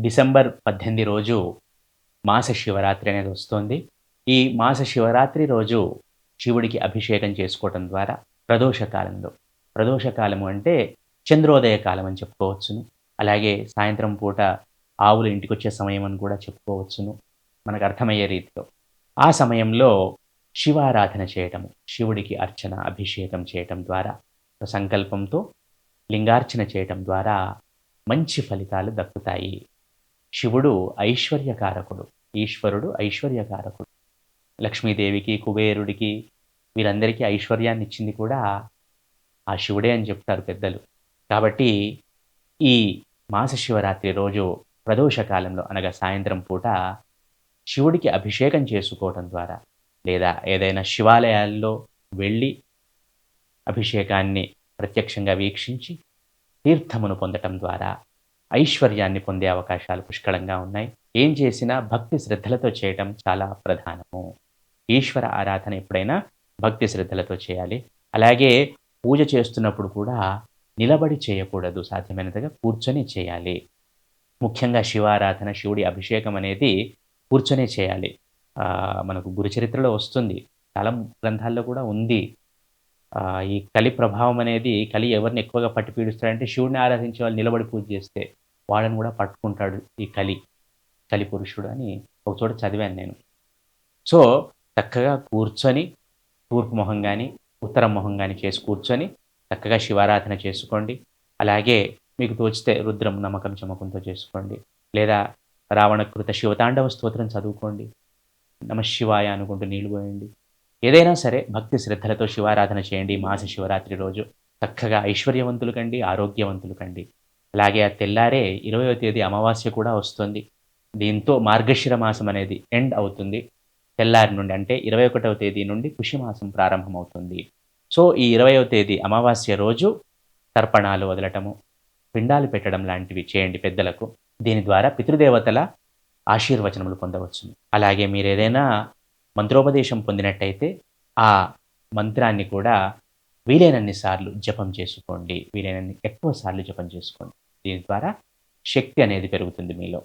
December 18 రోజు మాస శివరాత్రి అనేది వస్తోంది. ఈ మాస శివరాత్రి రోజు శివుడికి అభిషేకం చేసుకోవటం ద్వారా ప్రదోష కాలంలో, ప్రదోష కాలము అంటే చంద్రోదయ కాలం అని చెప్పుకోవచ్చును. అలాగే సాయంత్రం పూట ఆవులు ఇంటికొచ్చే సమయం అని కూడా చెప్పుకోవచ్చును. మనకు అర్థమయ్యే రీతిలో. ఆ సమయంలో శివారాధన చేయటము, శివుడికి అర్చన, అభిషేకం చేయటం ద్వారా, ఒక సంకల్పంతో లింగార్చన చేయటం ద్వారా మంచి ఫలితాలు దక్కుతాయి. శివుడు ఐశ్వర్యకారకుడు. ఈశ్వరుడు ఐశ్వర్యకారకుడు. లక్ష్మీదేవికి, కుబేరుడికి వీరందరికీ ఐశ్వర్యాన్నిచ్చింది కూడా ఆ శివుడే అని చెప్తారు పెద్దలు. కాబట్టి ఈ మాస శివరాత్రి రోజు ప్రదోష కాలంలో అనగా సాయంత్రం పూట శివుడికి అభిషేకం చేసుకోవటం ద్వారా లేదా ఏదైనా శివాలయాల్లో వెళ్ళి అభిషేకాన్ని ప్రత్యక్షంగా వీక్షించి తీర్థమును పొందటం ద్వారా ఐశ్వర్యాన్ని పొందే అవకాశాలు పుష్కలంగా ఉన్నాయి. ఏం చేసినా భక్తి శ్రద్ధలతో చేయటం చాలా ప్రధానము. ఈశ్వర ఆరాధన ఎప్పుడైనా భక్తి శ్రద్ధలతో చేయాలి. అలాగే పూజ చేస్తున్నప్పుడు కూడా నిలబడి చేయకూడదు. సాధ్యమైనంతగా కూర్చొని చేయాలి. ముఖ్యంగా శివారాధన, శివుడి అభిషేకం అనేది కూర్చొనే చేయాలి. మనకు గురుచరిత్రలో వస్తుంది. చాలా గ్రంథాల్లో కూడా ఉంది. ఈ కలి ప్రభావం అనేది కలి ఎవరిని ఎక్కువగా పట్టి పీడిస్తాడంటే శివుడిని ఆరాధించే వాళ్ళు నిలబడి పూజ చేస్తే వాళ్ళని కూడా పట్టుకుంటాడు ఈ కలి. కలి పురుషుడు అని ఒక చోట చదివాను నేను. సో, చక్కగా కూర్చొని తూర్పు మొహం గాని, ఉత్తరం మొహం గాని చేసి కూర్చొని చక్కగా శివారాధన చేసుకోండి. అలాగే మీకు తోచితే రుద్రం నమకం చమకంతో చేసుకోండి. లేదా రావణకృత శివతాండవ స్తోత్రం చదువుకోండి. నమఃశివాయ అనుకుంటూ నీళ్లు పోయండి. ఏదైనా సరే భక్తి శ్రద్ధలతో శివారాధన చేయండి. మాస శివరాత్రి రోజు చక్కగా ఐశ్వర్యవంతులు కండి, ఆరోగ్యవంతులు కండి. అలాగే ఆ తెల్లారే 20వ తేదీ అమావాస్య కూడా వస్తుంది. దీంతో మార్గశిర మాసం అనేది ఎండ్ అవుతుంది. తెల్లారి నుండి అంటే 21వ తేదీ నుండి పుష్యమాసం ప్రారంభమవుతుంది. సో, ఈ 20వ తేదీ అమావాస్య రోజు తర్పణాలు వదలటము, పిండాలు పెట్టడం లాంటివి చేయండి పెద్దలకు. దీని ద్వారా పితృదేవతల ఆశీర్వచనములు పొందవచ్చును. అలాగే మీరేదైనా మంత్రోపదేశం పొందినట్టయితే ఆ మంత్రాన్ని కూడా వీలైనన్ని సార్లు జపం చేసుకోండి. వీలైనన్ని ఎక్కువ సార్లు జపం చేసుకోండి. దీని ద్వారా శక్తి అనేది పెరుగుతుంది మీలో.